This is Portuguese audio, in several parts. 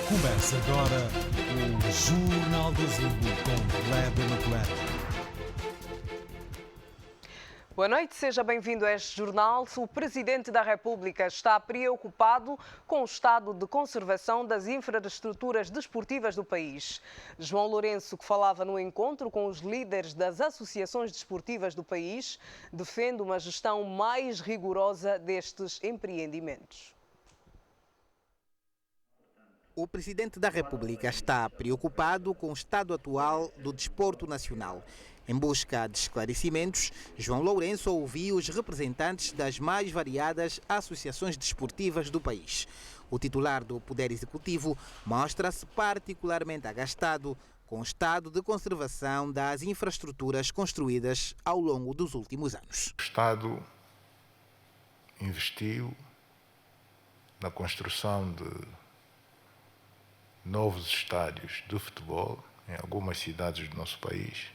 Começa agora o Jornal do Zumbi com Leda McGuire. Boa noite, seja bem-vindo a este jornal. O Presidente da República está preocupado com o estado de conservação das infraestruturas desportivas do país. João Lourenço, que falava no encontro com os líderes das associações desportivas do país, defende uma gestão mais rigorosa destes empreendimentos. O Presidente da República está preocupado com o estado atual do desporto nacional. Em busca de esclarecimentos, João Lourenço ouviu os representantes das mais variadas associações desportivas do país. O titular do Poder Executivo mostra-se particularmente agastado com o estado de conservação das infraestruturas construídas ao longo dos últimos anos. O Estado investiu na construção de novos estádios de futebol em algumas cidades do nosso país.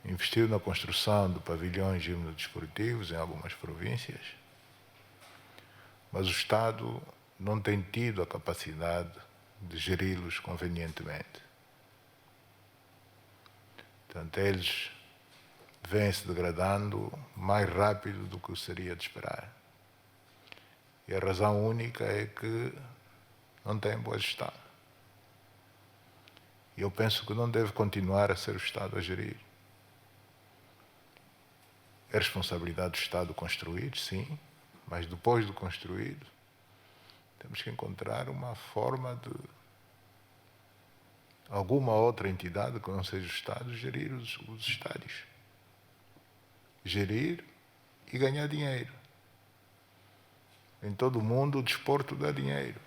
Investiu na construção de pavilhões gimnodesportivos em algumas províncias, mas o Estado não tem tido a capacidade de geri-los convenientemente. Portanto, eles vêm-se degradando mais rápido do que seria de esperar. E a razão única é que não tem boa gestão. E eu penso que não deve continuar a ser o Estado a gerir. É responsabilidade do Estado construir, sim, mas depois de construído, temos que encontrar uma forma de alguma outra entidade que não seja o Estado gerir os estádios. Gerir e ganhar dinheiro. Em todo o mundo o desporto dá dinheiro.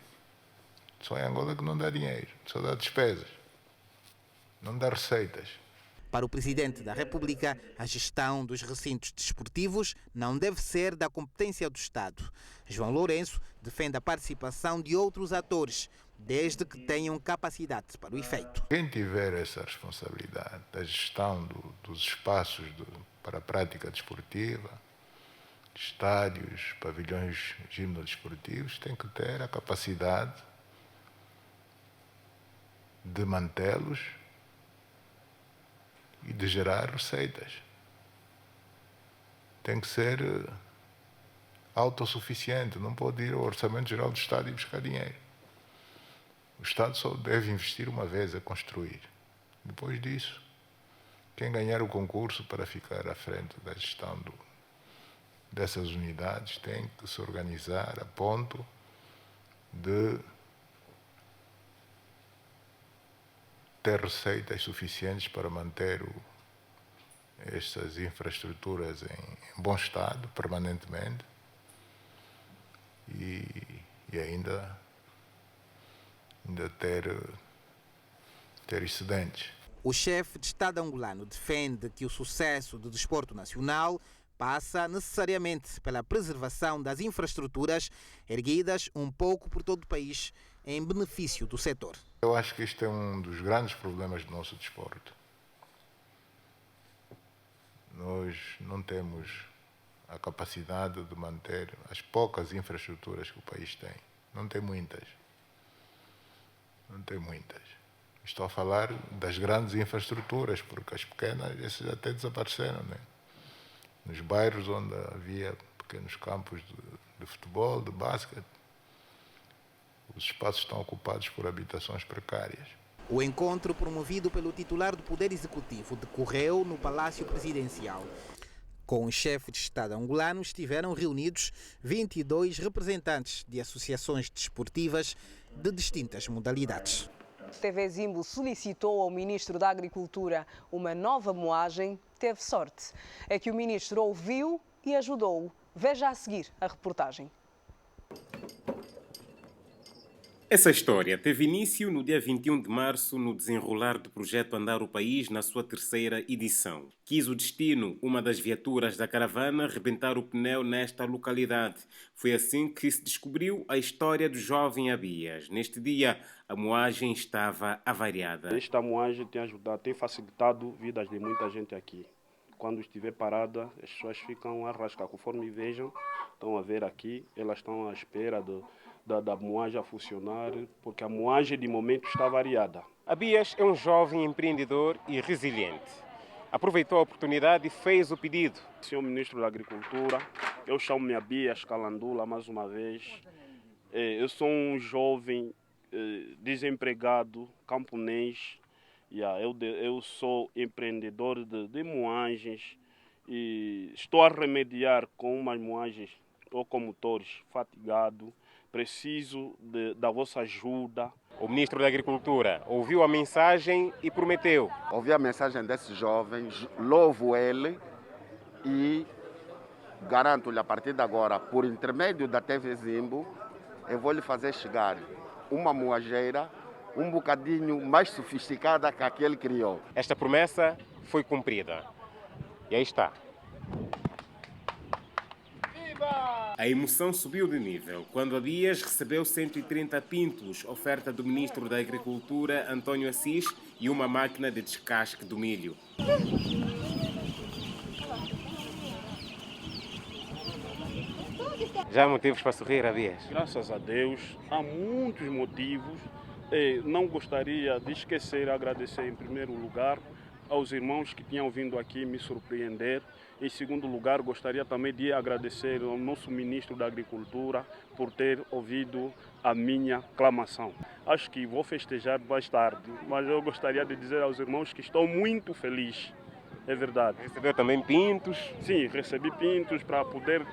Só em Angola que não dá dinheiro, só dá despesas, não dá receitas. Para o Presidente da República, a gestão dos recintos desportivos não deve ser da competência do Estado. João Lourenço defende a participação de outros atores, desde que tenham capacidade para o efeito. Quem tiver essa responsabilidade da gestão dos espaços para a prática desportiva, estádios, pavilhões gimnodesportivos, tem que ter a capacidade de mantê-los e de gerar receitas. Tem que ser autossuficiente, não pode ir ao Orçamento Geral do Estado e buscar dinheiro. O Estado só deve investir uma vez a construir. Depois disso, quem ganhar o concurso para ficar à frente da gestão dessas unidades tem que se organizar a ponto de ter receitas suficientes para manter estas infraestruturas em bom estado, permanentemente, e ainda ter excedentes. O chefe de Estado angolano defende que o sucesso do desporto nacional passa necessariamente pela preservação das infraestruturas erguidas um pouco por todo o país em benefício do setor. Eu acho que este é um dos grandes problemas do nosso desporto. Nós não temos a capacidade de manter as poucas infraestruturas que o país tem. Não tem muitas. Não tem muitas. Estou a falar das grandes infraestruturas, porque as pequenas, essas até desapareceram, né? Nos bairros onde havia pequenos campos de futebol, de basquete, os espaços estão ocupados por habitações precárias. O encontro promovido pelo titular do Poder Executivo decorreu no Palácio Presidencial. Com o chefe de Estado angolano estiveram reunidos 22 representantes de associações desportivas de distintas modalidades. TV Zimbo solicitou ao Ministro da Agricultura uma nova moagem. Teve sorte. É que o Ministro ouviu e ajudou-o. Veja a seguir a reportagem. Essa história teve início no dia 21 de março no desenrolar do projeto Andar o País na sua terceira edição. Quis o destino, uma das viaturas da caravana, rebentar o pneu nesta localidade. Foi assim que se descobriu a história do jovem Abias. Neste dia, a moagem estava avariada. Esta moagem tem ajudado, tem facilitado vidas de muita gente aqui. quando estiver parada, as pessoas ficam a rascar. Conforme vejam, estão a ver aqui, elas estão à espera da moagem a funcionar, porque a moagem de momento está variada. Abias é um jovem empreendedor e resiliente. Aproveitou a oportunidade e fez o pedido. Senhor Ministro da Agricultura, eu chamo-me Abias Calandula mais uma vez. Eu sou um jovem desempregado, camponês. Eu sou empreendedor de moagens e estou a remediar com umas moagens locomotores fatigado. Preciso da vossa ajuda. O ministro da Agricultura ouviu a mensagem e prometeu. Ouvi a mensagem desse jovem, louvo ele e garanto-lhe a partir de agora, por intermédio da TV Zimbo, eu vou lhe fazer chegar uma moageira um bocadinho mais sofisticada que a que ele criou. Esta promessa foi cumprida. E aí está. A emoção subiu de nível quando Abias recebeu 130 pintos, oferta do ministro da Agricultura, António Assis, e uma máquina de descasque do milho. Já há motivos para sorrir, Abias? Graças a Deus, há muitos motivos. Não gostaria de esquecer, agradecer em primeiro lugar aos irmãos que tinham vindo aqui me surpreender. Em segundo lugar, gostaria também de agradecer ao nosso ministro da Agricultura por ter ouvido a minha clamação. Acho que vou festejar mais tarde, mas eu gostaria de dizer aos irmãos que estou muito feliz. É verdade. Recebeu também pintos? Sim, recebi pintos para poder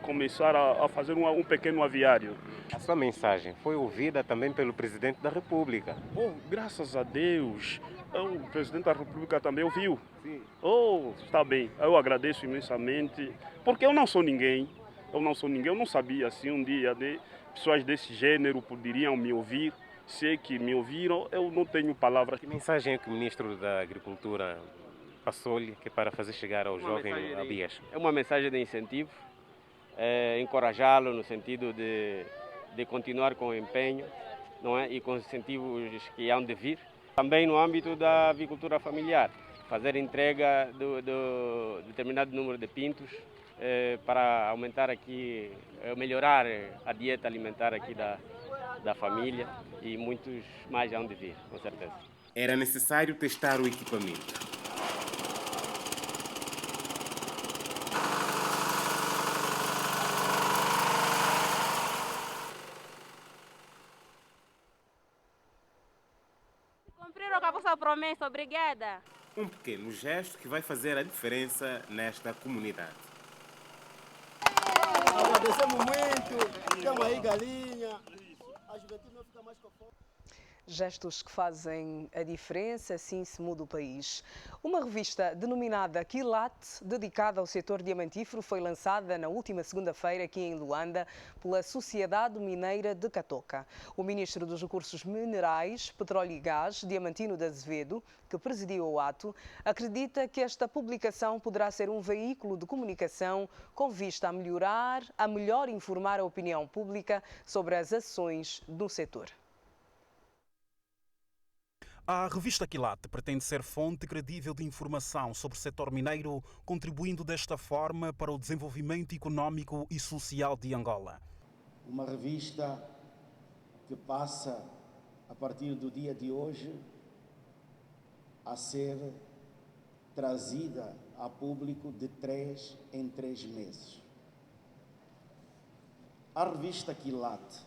começar a fazer um pequeno aviário. A sua mensagem foi ouvida também pelo presidente da República. Graças a Deus. O presidente da República também ouviu. Sim. Está bem. Eu agradeço imensamente, porque eu não sou ninguém. Eu não sabia assim um dia de pessoas desse gênero poderiam me ouvir. Se é que me ouviram, eu não tenho palavras. Que mensagem é que o ministro da Agricultura passou-lhe que é para fazer chegar ao jovem Abias? É uma mensagem de incentivo, encorajá-lo no sentido de continuar com o empenho, não é? E com os incentivos que hão de vir. Também no âmbito da avicultura familiar, fazer entrega do determinado número de pintos para aumentar aqui, melhorar a dieta alimentar aqui da família, e muitos mais hão de vir, com certeza. Era necessário testar o equipamento. Cumpriram com a vossa promessa, obrigada. Um pequeno gesto que vai fazer a diferença nesta comunidade. Agradecemos muito, temos aí galinha, a juventude não fica mais com fome. Gestos que fazem a diferença, assim se muda o país. Uma revista denominada Quilat, dedicada ao setor diamantífero, foi lançada na última segunda-feira aqui em Luanda pela Sociedade Mineira de Catoca. O ministro dos Recursos Minerais, Petróleo e Gás, Diamantino de Azevedo, que presidiu o ato, acredita que esta publicação poderá ser um veículo de comunicação com vista a melhor informar a opinião pública sobre as ações do setor. A revista Quilat pretende ser fonte credível de informação sobre o setor mineiro, contribuindo desta forma para o desenvolvimento econômico e social de Angola. Uma revista que passa, a partir do dia de hoje, a ser trazida a público de 3 em 3 meses. A revista Quilat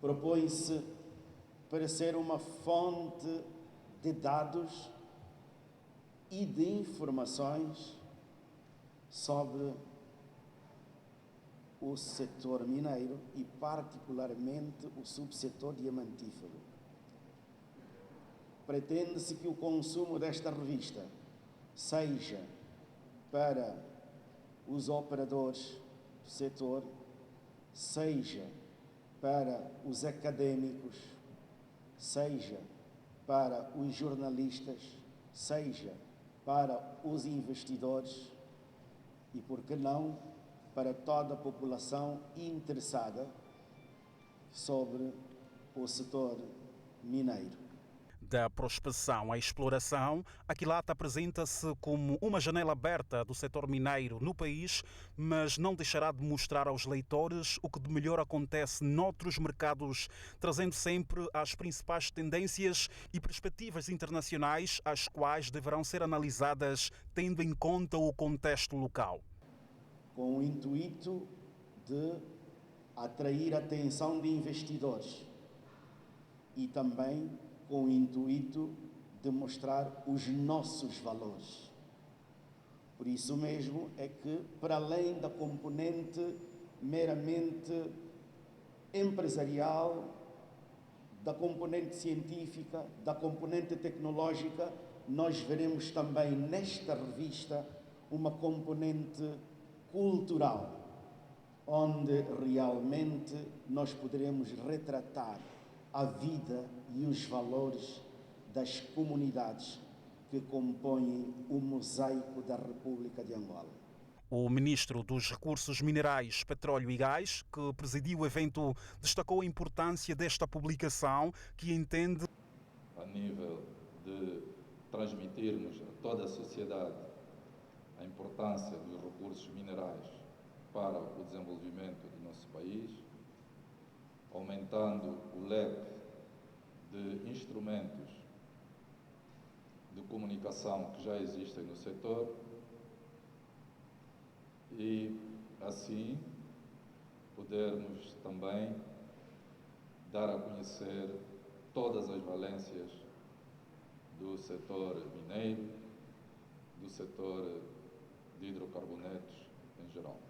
propõe-se para ser uma fonte de dados e de informações sobre o setor mineiro e particularmente o subsetor diamantífero. Pretende-se que o consumo desta revista seja para os operadores do setor, seja para os académicos, seja para os jornalistas, seja para os investidores e, por que não, para toda a população interessada sobre o setor mineiro. Da prospecção à exploração, a quilata apresenta-se como uma janela aberta do setor mineiro no país, mas não deixará de mostrar aos leitores o que de melhor acontece noutros mercados, trazendo sempre as principais tendências e perspectivas internacionais, as quais deverão ser analisadas tendo em conta o contexto local. Com o intuito de atrair a atenção de investidores e também com o intuito de mostrar os nossos valores. Por isso mesmo é que, para além da componente meramente empresarial, da componente científica, da componente tecnológica, nós veremos também nesta revista uma componente cultural, onde realmente nós poderemos retratar a vida e os valores das comunidades que compõem o mosaico da República de Angola. O ministro dos Recursos Minerais, Petróleo e Gás, que presidiu o evento, destacou a importância desta publicação, que entende a nível de transmitirmos a toda a sociedade a importância dos recursos minerais para o desenvolvimento do nosso país, aumentando o leque de instrumentos de comunicação que já existem no setor e, assim, podermos também dar a conhecer todas as valências do setor mineiro, do setor de hidrocarbonetos em geral.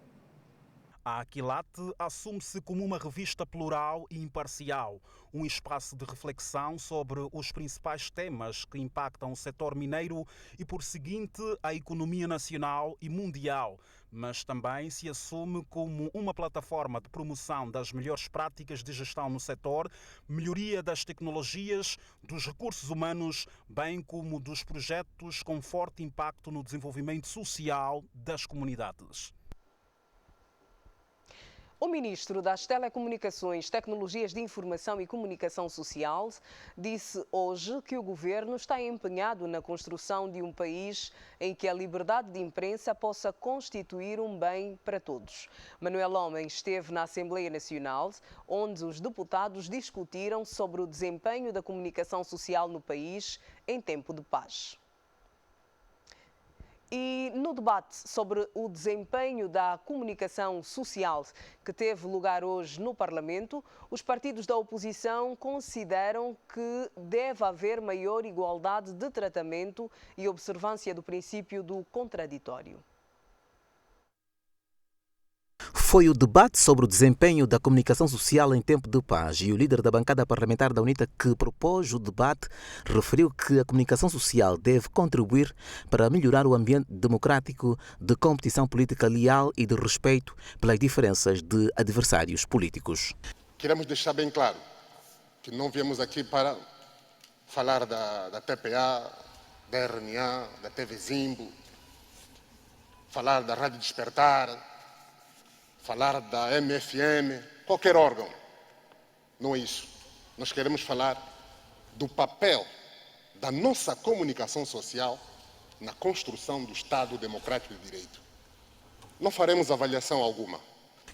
A Aquilate assume-se como uma revista plural e imparcial, um espaço de reflexão sobre os principais temas que impactam o setor mineiro e, por seguinte, a economia nacional e mundial, mas também se assume como uma plataforma de promoção das melhores práticas de gestão no setor, melhoria das tecnologias, dos recursos humanos, bem como dos projetos com forte impacto no desenvolvimento social das comunidades. O ministro das Telecomunicações, Tecnologias de Informação e Comunicação Social disse hoje que o governo está empenhado na construção de um país em que a liberdade de imprensa possa constituir um bem para todos. Manuel Homem esteve na Assembleia Nacional, onde os deputados discutiram sobre o desempenho da comunicação social no país em tempo de paz. E no debate sobre o desempenho da comunicação social que teve lugar hoje no Parlamento, os partidos da oposição consideram que deve haver maior igualdade de tratamento e observância do princípio do contraditório. Foi o debate sobre o desempenho da comunicação social em tempo de paz e o líder da bancada parlamentar da UNITA que propôs o debate referiu que a comunicação social deve contribuir para melhorar o ambiente democrático de competição política leal e de respeito pelas diferenças de adversários políticos. Queremos deixar bem claro que não viemos aqui para falar da TPA, da RNA, da TV Zimbo, falar da Rádio Despertar, falar da MFM, qualquer órgão. Não é isso. Nós queremos falar do papel da nossa comunicação social na construção do Estado Democrático de Direito. Não faremos avaliação alguma.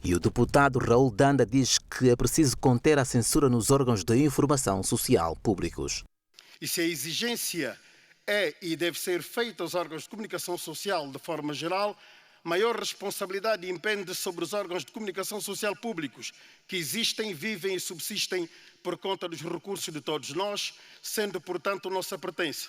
E o deputado Raul Danda diz que é preciso conter a censura nos órgãos de informação social públicos. E se a exigência é e deve ser feita aos órgãos de comunicação social de forma geral, maior responsabilidade impende sobre os órgãos de comunicação social públicos, que existem, vivem e subsistem por conta dos recursos de todos nós, sendo, portanto, nossa pertença.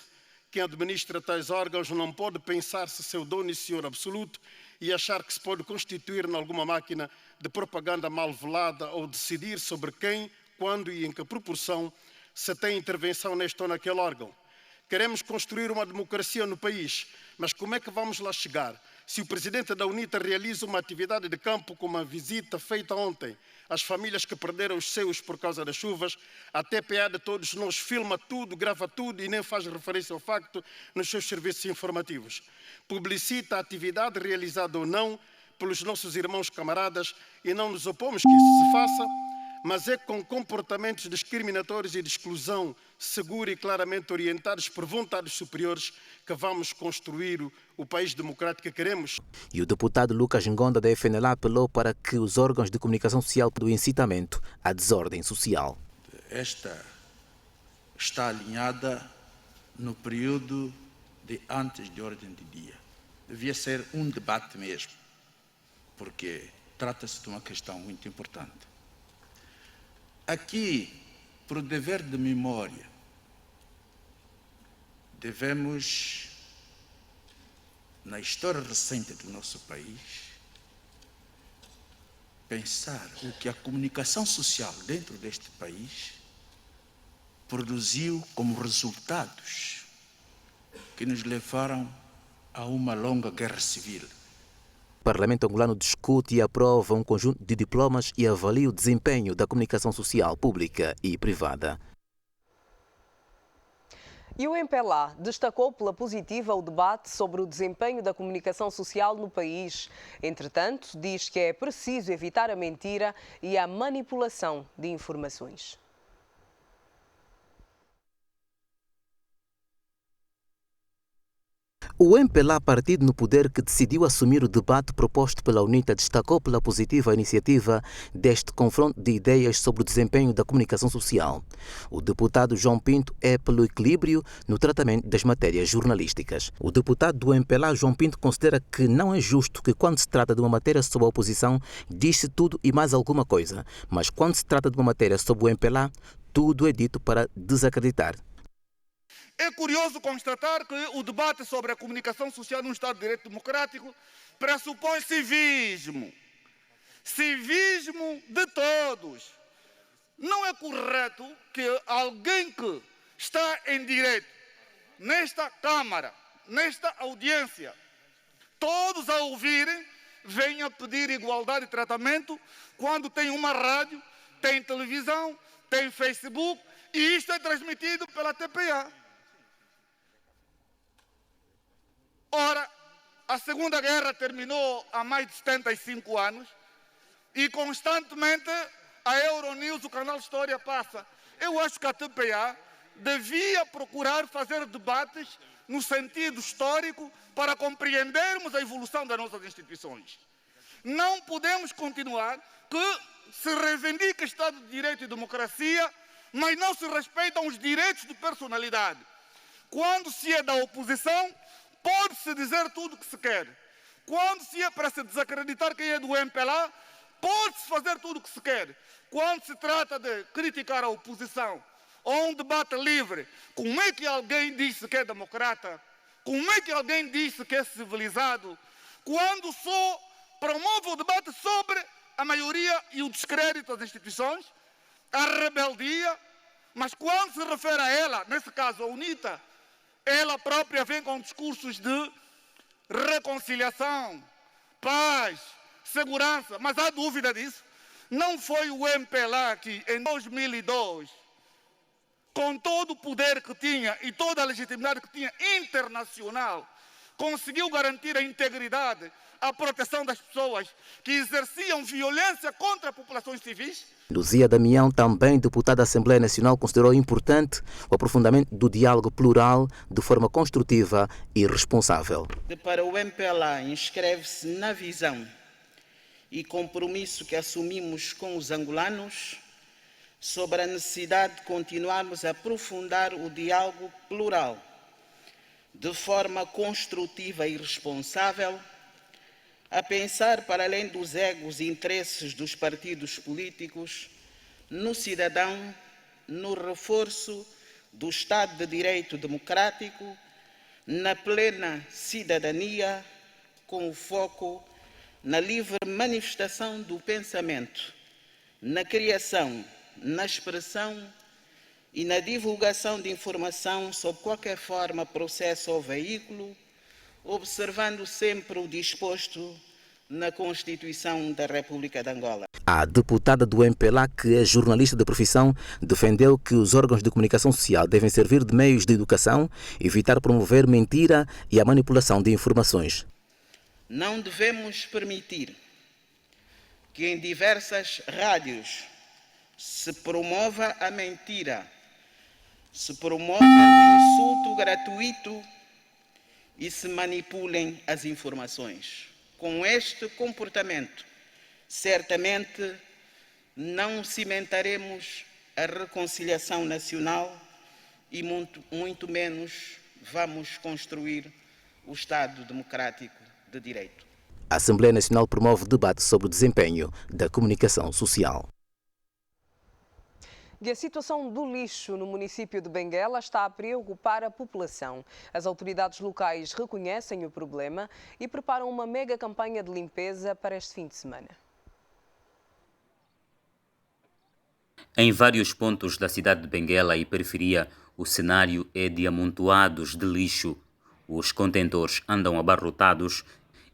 Quem administra tais órgãos não pode pensar-se seu dono e senhor absoluto e achar que se pode constituir em alguma máquina de propaganda mal velada ou decidir sobre quem, quando e em que proporção se tem intervenção neste ou naquele órgão. Queremos construir uma democracia no país, mas como é que vamos lá chegar? Se o presidente da UNITA realiza uma atividade de campo como a visita feita ontem às famílias que perderam os seus por causa das chuvas, a TPA de todos nós filma tudo, grava tudo e nem faz referência ao facto nos seus serviços informativos. Publicita a atividade realizada ou não pelos nossos irmãos camaradas e não nos opomos que isso se faça. mas é com comportamentos discriminatórios e de exclusão segura e claramente orientados por vontades superiores que vamos construir o país democrático que queremos. E o deputado Lucas Ngonda da FNLA apelou para que os órgãos de comunicação social do incitamento à desordem social. Esta está alinhada no período de antes de ordem de dia. Devia ser um debate mesmo, porque trata-se de uma questão muito importante. Aqui, por dever de memória, devemos, na história recente do nosso país, pensar o que a comunicação social dentro deste país produziu como resultados que nos levaram a uma longa guerra civil. O Parlamento angolano discute e aprova um conjunto de diplomas e avalia o desempenho da comunicação social pública e privada. E o MPLA destacou pela positiva o debate sobre o desempenho da comunicação social no país. Entretanto, diz que é preciso evitar a mentira e a manipulação de informações. O MPLA, partido no poder que decidiu assumir o debate proposto pela UNITA, destacou pela positiva iniciativa deste confronto de ideias sobre o desempenho da comunicação social. O deputado João Pinto é pelo equilíbrio no tratamento das matérias jornalísticas. O deputado do MPLA, João Pinto, considera que não é justo que, quando se trata de uma matéria sobre a oposição, diz-se tudo e mais alguma coisa, mas quando se trata de uma matéria sobre o MPLA, tudo é dito para desacreditar. É curioso constatar que o debate sobre a comunicação social num Estado de Direito Democrático pressupõe civismo. Civismo de todos. Não é correto que alguém que está em direito, nesta Câmara, nesta audiência, todos a ouvirem, venha pedir igualdade de tratamento quando tem uma rádio, tem televisão, tem Facebook e isto é transmitido pela TPA. Ora, a Segunda Guerra terminou há mais de 75 anos e constantemente a Euronews, o canal História, passa. Eu acho que a TPA devia procurar fazer debates no sentido histórico para compreendermos a evolução das nossas instituições. Não podemos continuar que se reivindica Estado de Direito e democracia, mas não se respeitam os direitos de personalidade. Quando se é da oposição, pode-se dizer tudo o que se quer. Quando se é para se desacreditar quem é do MPLA, pode-se fazer tudo o que se quer. Quando se trata de criticar a oposição ou um debate livre, como é que alguém disse que é democrata? Como é que alguém disse que é civilizado? Quando só promove o debate sobre a maioria e o descrédito das instituições, a rebeldia, mas quando se refere a ela, nesse caso a UNITA, ela própria vem com discursos de reconciliação, paz, segurança, mas há dúvida disso? Não foi o MPLA que, em 2002, com todo o poder que tinha e toda a legitimidade que tinha internacional, conseguiu garantir a integridade, a proteção das pessoas que exerciam violência contra populações civis? Luzia Damião, também deputada da Assembleia Nacional, considerou importante o aprofundamento do diálogo plural de forma construtiva e responsável. Para o MPLA, inscreve-se na visão e compromisso que assumimos com os angolanos sobre a necessidade de continuarmos a aprofundar o diálogo plural de forma construtiva e responsável, a pensar para além dos egos e interesses dos partidos políticos, no cidadão, no reforço do Estado de Direito democrático, na plena cidadania, com o foco na livre manifestação do pensamento, na criação, na expressão e na divulgação de informação sob qualquer forma, processo ou veículo, observando sempre o disposto na Constituição da República de Angola. A deputada do MPLA, que é jornalista de profissão, defendeu que os órgãos de comunicação social devem servir de meios de educação, evitar promover mentira e a manipulação de informações. Não devemos permitir que em diversas rádios, se promova a mentira, se promova o insulto gratuito e se manipulem as informações. Com este comportamento, certamente não cimentaremos a reconciliação nacional e muito menos vamos construir o Estado democrático de direito. A Assembleia Nacional promove debate sobre o desempenho da comunicação social. E a situação do lixo no município de Benguela está a preocupar a população. As autoridades locais reconhecem o problema e preparam uma mega campanha de limpeza para este fim de semana. Em vários pontos da cidade de Benguela e periferia, o cenário é de amontoados de lixo. Os contentores andam abarrotados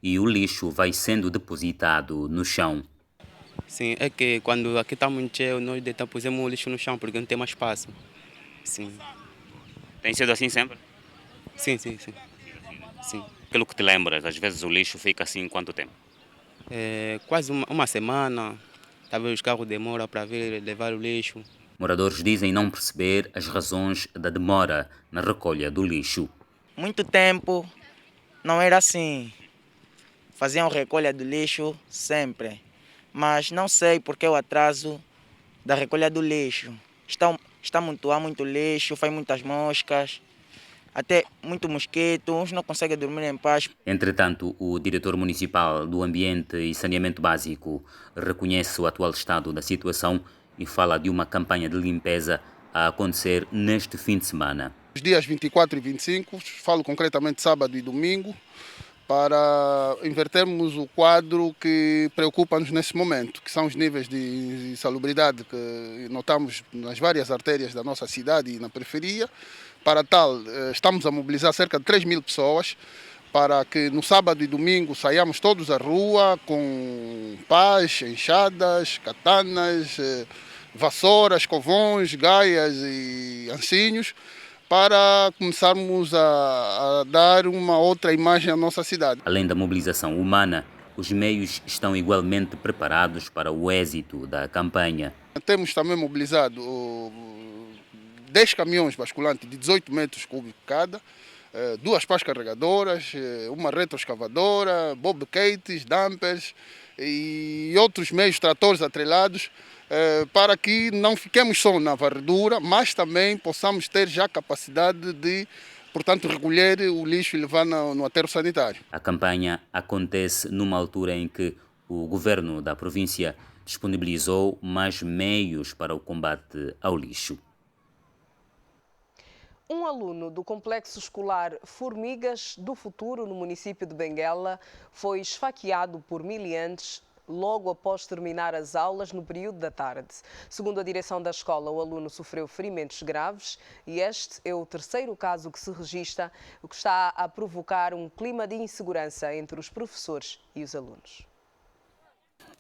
e o lixo vai sendo depositado no chão. Sim, é que quando aqui está muito cheio, nós pusemos o lixo no chão porque não tem mais espaço. Sim. Tem sido assim sempre? Sim. Pelo que te lembras, às vezes o lixo fica assim quanto tempo? Quase uma semana. Talvez os carros demoram para vir levar o lixo. Moradores dizem não perceber as razões da demora na recolha do lixo. Muito tempo não era assim. Faziam recolha do lixo sempre. Mas não sei porque o atraso da recolha do lixo. Está a amontoar muito lixo, faz muitas moscas, até muito mosquito, uns não conseguem dormir em paz. Entretanto, o diretor municipal do Ambiente e Saneamento Básico reconhece o atual estado da situação e fala de uma campanha de limpeza a acontecer neste fim de semana. Os dias 24 e 25, falo concretamente sábado e domingo, para invertermos o quadro que preocupa-nos nesse momento, que são os níveis de insalubridade que notamos nas várias artérias da nossa cidade e na periferia. Para tal, estamos a mobilizar cerca de 3.000 pessoas para que no sábado e domingo saiamos todos à rua com pás, enxadas, katanas, vassouras, covões, gaias e ancinhos, para começarmos a dar uma outra imagem à nossa cidade. Além da mobilização humana, os meios estão igualmente preparados para o êxito da campanha. Temos também mobilizado 10 caminhões basculantes de 18 metros cúbicos cada, 2 pás carregadoras, uma retroescavadora, bobcates, dampers e outros meios, tratores atrelados, para que não fiquemos só na varredura, mas também possamos ter já capacidade de, portanto, recolher o lixo e levar no aterro sanitário. A campanha acontece numa altura em que o governo da província disponibilizou mais meios para o combate ao lixo. Um aluno do complexo escolar Formigas do Futuro, no município de Benguela, foi esfaqueado por miliantes logo após terminar as aulas no período da tarde. Segundo a direção da escola, o aluno sofreu ferimentos graves e este é o terceiro caso que se registra, o que está a provocar um clima de insegurança entre os professores e os alunos.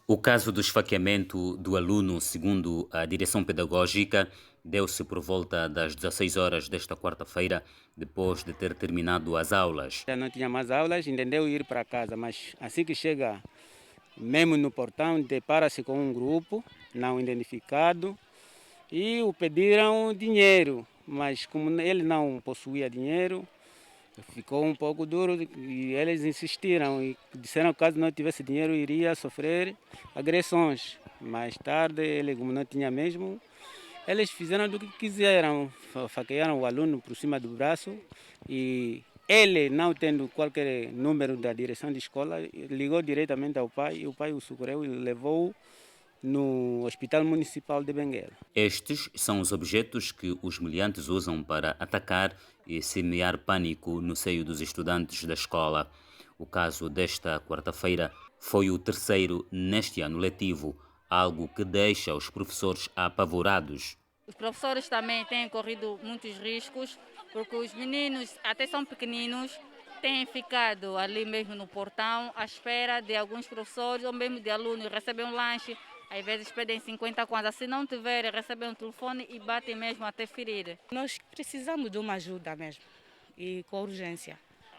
O caso do esfaqueamento do aluno, segundo a direção pedagógica, deu-se por volta das 16 horas desta quarta-feira, depois de ter terminado as aulas. Já não tinha mais aulas, entendeu ir para casa, mas assim que chega, mesmo no portão, depara-se com um grupo não identificado e o pediram dinheiro, mas como ele não possuía dinheiro, ficou um pouco duro e eles insistiram e disseram que caso não tivesse dinheiro iria sofrer agressões. Mais tarde, ele como não tinha mesmo, eles fizeram do que quiseram, faquearam o aluno por cima do braço e ele, não tendo qualquer número da direção de escola, ligou diretamente ao pai e o pai o socorreu e levou no Hospital Municipal de Benguela. Estes são os objetos que os miliantes usam para atacar e semear pânico no seio dos estudantes da escola. O caso desta quarta-feira foi o terceiro neste ano letivo, algo que deixa os professores apavorados. Os professores também têm corrido muitos riscos, porque os meninos, até são pequeninos, têm ficado ali mesmo no portão à espera de alguns professores ou mesmo de alunos receber um lanche. Às vezes pedem 50 kwanza, se não tiverem, recebem um telefone e batem mesmo até ferir. Nós precisamos de uma ajuda mesmo, e com urgência,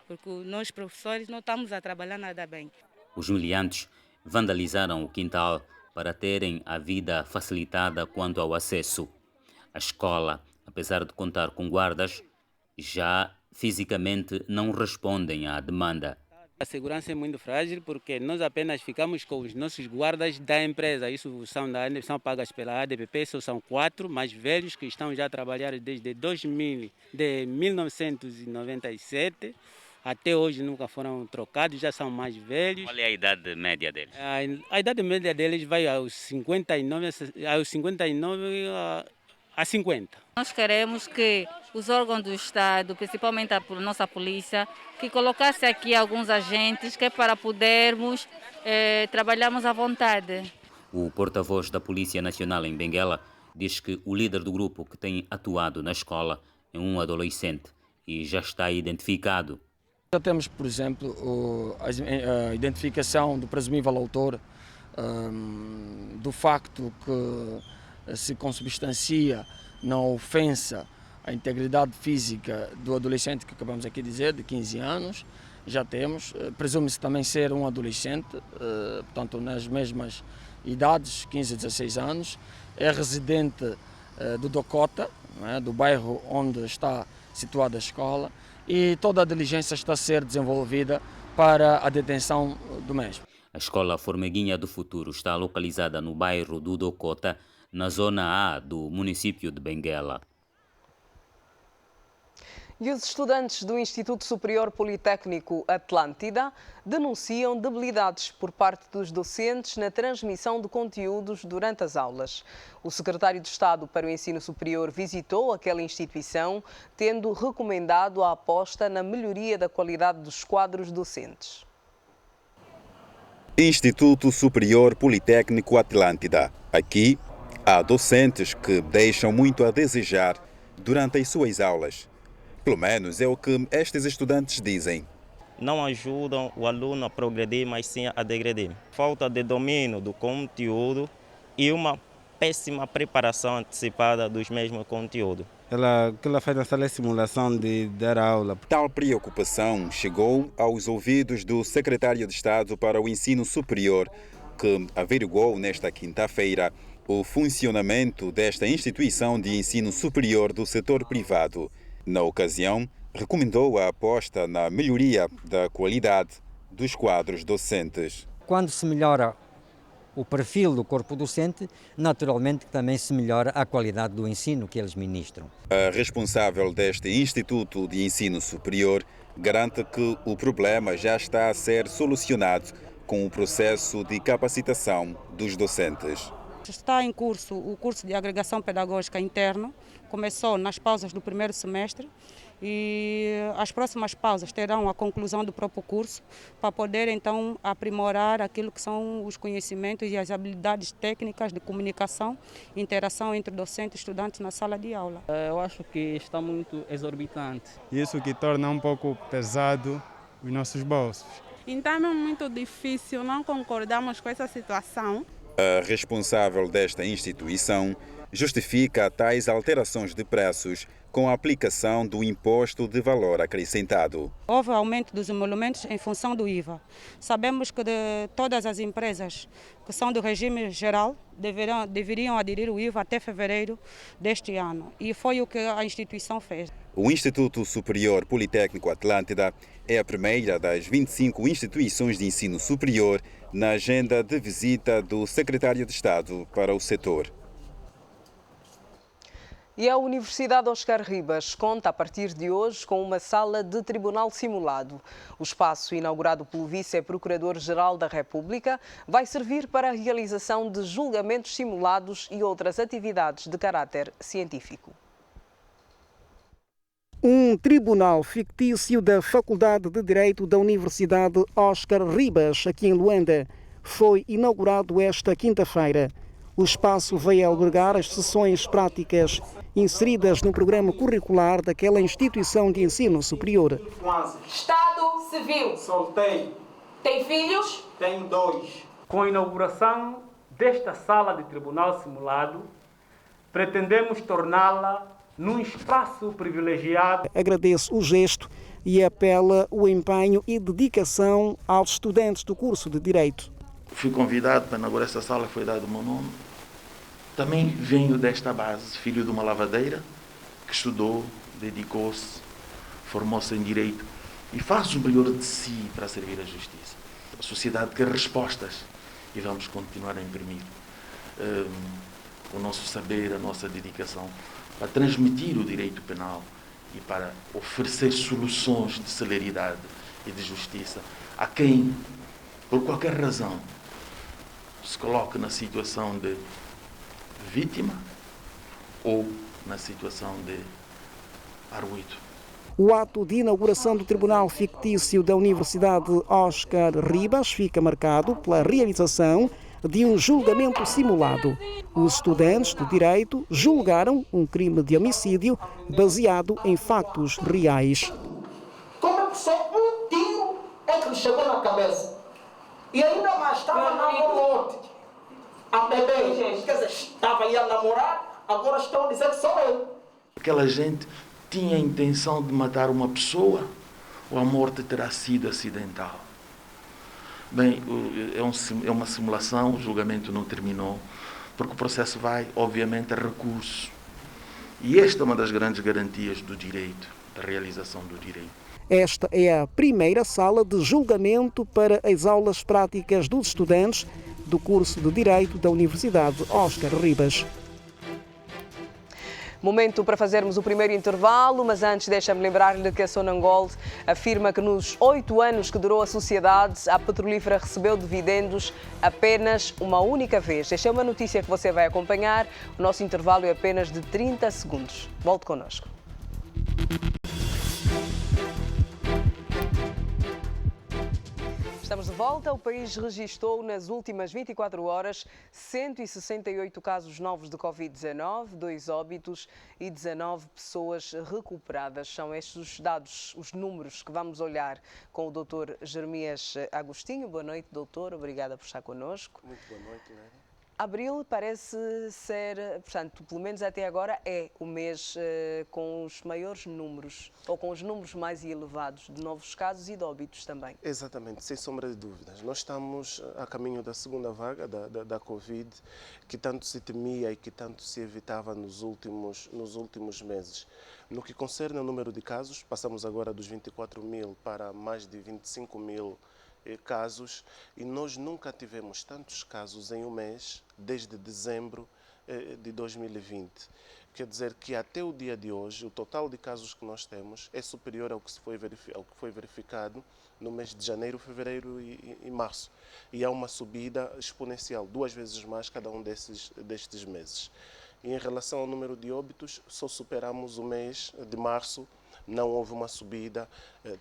porque nós professores não estamos a trabalhar nada bem. Os miliantes vandalizaram o quintal para terem a vida facilitada quanto ao acesso. A escola, apesar de contar com guardas, já fisicamente não respondem à demanda. A segurança é muito frágil porque nós apenas ficamos com os nossos guardas da empresa. Isso são pagas pela ADPP, são 4 mais velhos que estão já a trabalhar desde 1997. Até hoje nunca foram trocados, já são mais velhos. Qual é a idade média deles? A idade média deles vai aos 59 a 50. Nós queremos que os órgãos do Estado, principalmente a nossa polícia, que colocasse aqui alguns agentes que é para podermos trabalharmos à vontade. O porta-voz da Polícia Nacional em Benguela diz que o líder do grupo que tem atuado na escola é um adolescente e já está identificado. Já temos, por exemplo, a identificação do presumível autor, do facto que se consubstancia na ofensa à integridade física do adolescente que acabamos aqui de dizer, de 15 anos, já temos. Presume-se também ser um adolescente, portanto nas mesmas idades, 15 a 16 anos, é residente do Docota, do bairro onde está situada a escola, e toda a diligência está a ser desenvolvida para a detenção do mesmo. A escola Formiguinha do Futuro está localizada no bairro do Docota, na zona A do município de Benguela. E os estudantes do Instituto Superior Politécnico Atlântida denunciam debilidades por parte dos docentes na transmissão de conteúdos durante as aulas. O secretário de Estado para o Ensino Superior visitou aquela instituição, tendo recomendado a aposta na melhoria da qualidade dos quadros docentes. Instituto Superior Politécnico Atlântida. Aqui, há docentes que deixam muito a desejar durante as suas aulas. Pelo menos é o que estes estudantes dizem. Não ajudam o aluno a progredir, mas sim a degredir. Falta de domínio do conteúdo e uma péssima preparação antecipada dos mesmos conteúdos. Ela faz na sala de simulação de dar aula. Tal preocupação chegou aos ouvidos do secretário de Estado para o Ensino Superior, que averiguou nesta quinta-feira o funcionamento desta instituição de ensino superior do setor privado. Na ocasião, recomendou a aposta na melhoria da qualidade dos quadros docentes. Quando se melhora o perfil do corpo docente, naturalmente também se melhora a qualidade do ensino que eles ministram. A responsável deste Instituto de Ensino Superior garante que o problema já está a ser solucionado com o processo de capacitação dos docentes. Está em curso o curso de agregação pedagógica interno, começou nas pausas do primeiro semestre e as próximas pausas terão a conclusão do próprio curso para poder então aprimorar aquilo que são os conhecimentos e as habilidades técnicas de comunicação e interação entre docente e estudante na sala de aula. Eu acho que está muito exorbitante. Isso que torna um pouco pesado os nossos bolsos. Então é muito difícil, não concordamos com essa situação. A responsável desta instituição justifica tais alterações de preços com a aplicação do imposto de valor acrescentado. Houve aumento dos emolumentos em função do IVA. Sabemos que todas as empresas que são do regime geral deveriam aderir o IVA até fevereiro deste ano. E foi o que a instituição fez. O Instituto Superior Politécnico Atlântida é a primeira das 25 instituições de ensino superior na agenda de visita do secretário de Estado para o setor. E a Universidade Oscar Ribas conta a partir de hoje com uma sala de tribunal simulado. O espaço, inaugurado pelo Vice-Procurador-Geral da República, vai servir para a realização de julgamentos simulados e outras atividades de caráter científico. Um tribunal fictício da Faculdade de Direito da Universidade Oscar Ribas, aqui em Luanda, foi inaugurado esta quinta-feira. O espaço veio albergar as sessões práticas inseridas no programa curricular daquela instituição de ensino superior. Estado civil. Solteiro. Tem filhos? Tenho 2. Com a inauguração desta sala de tribunal simulado, pretendemos torná-la num espaço privilegiado. Agradece o gesto e apela o empenho e dedicação aos estudantes do curso de Direito. Fui convidado para inaugurar esta sala, foi dado o meu nome. Também venho desta base, filho de uma lavadeira, que estudou, dedicou-se, formou-se em Direito e faz o melhor de si para servir a justiça. A sociedade quer respostas e vamos continuar a imprimir o nosso saber, a nossa dedicação para transmitir o direito penal e para oferecer soluções de celeridade e de justiça a quem, por qualquer razão, se coloque na situação de vítima ou na situação de arguido. O ato de inauguração do Tribunal Fictício da Universidade Oscar Ribas fica marcado pela realização de um julgamento simulado. Os estudantes do direito julgaram um crime de homicídio baseado em factos reais. Como é que só um tiro é que lhe chegou na cabeça? E ainda mais estava na morte. A beber, quer dizer, estava aí a namorar, agora estão a dizer que sou eu. Aquela gente tinha a intenção de matar uma pessoa ou a morte terá sido acidental? Bem, é uma simulação, o julgamento não terminou, porque o processo vai, obviamente, a recurso. E esta é uma das grandes garantias do direito, da realização do direito. Esta é a primeira sala de julgamento para as aulas práticas dos estudantes do curso de Direito da Universidade Oscar Ribas. Momento para fazermos o primeiro intervalo, mas antes deixa-me lembrar-lhe que a Sonangol afirma que nos 8 anos que durou a sociedade, a petrolífera recebeu dividendos apenas uma única vez. Esta é uma notícia que você vai acompanhar. O nosso intervalo é apenas de 30 segundos. Volte connosco. Estamos de volta. O país registrou nas últimas 24 horas 168 casos novos de Covid-19, 2 óbitos e 19 pessoas recuperadas. São estes os dados, os números que vamos olhar com o Dr. Jeremias Agostinho. Boa noite, doutor. Obrigada por estar connosco. Muito boa noite, Lélia. Abril parece ser, portanto, pelo menos até agora, é o mês com os maiores números, ou com os números mais elevados de novos casos e de óbitos também. Exatamente, sem sombra de dúvidas. Nós estamos a caminho da segunda vaga da Covid, que tanto se temia e que tanto se evitava nos últimos meses. No que concerne ao número de casos, passamos agora dos 24 mil para mais de 25 mil casos e nós nunca tivemos tantos casos em um mês desde dezembro de 2020. Quer dizer que até o dia de hoje o total de casos que nós temos é superior ao que foi verificado no mês de janeiro, fevereiro e março. E há uma subida exponencial, 2 vezes mais cada um destes meses. E em relação ao número de óbitos, só superamos o mês de março. Não houve uma subida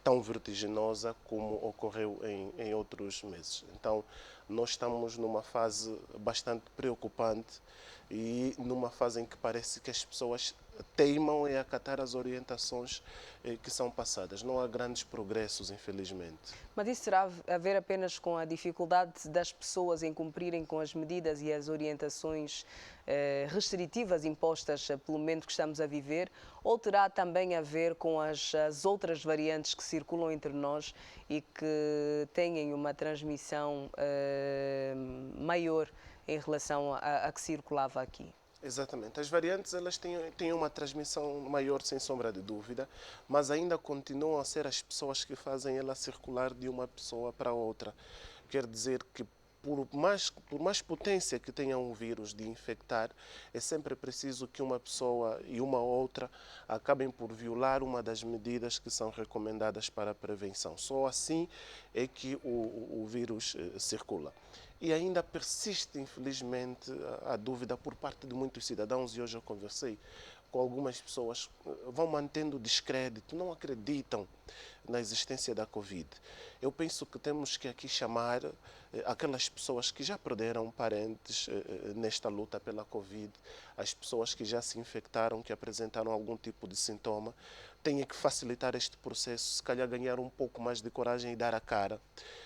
tão vertiginosa como ocorreu em outros meses. Então, nós estamos numa fase bastante preocupante e numa fase em que parece que as pessoas teimam em acatar as orientações que são passadas. Não há grandes progressos, infelizmente. Mas isso terá a ver apenas com a dificuldade das pessoas em cumprirem com as medidas e as orientações restritivas impostas pelo momento que estamos a viver, ou terá também a ver com as outras variantes que circulam entre nós e que têm uma transmissão maior em relação a que circulava aqui? Exatamente. As variantes elas têm uma transmissão maior, sem sombra de dúvida, mas ainda continuam a ser as pessoas que fazem ela circular de uma pessoa para outra. Quer dizer que por mais potência que tenha um vírus de infectar, é sempre preciso que uma pessoa e uma outra acabem por violar uma das medidas que são recomendadas para a prevenção. Só assim é que o vírus circula. E ainda persiste, infelizmente, a dúvida por parte de muitos cidadãos, e hoje eu conversei com algumas pessoas, vão mantendo descrédito, não acreditam na existência da Covid. Eu penso que temos que aqui chamar aquelas pessoas que já perderam parentes nesta luta pela Covid, as pessoas que já se infectaram, que apresentaram algum tipo de sintoma, têm que facilitar este processo, se calhar ganhar um pouco mais de coragem e dar a cara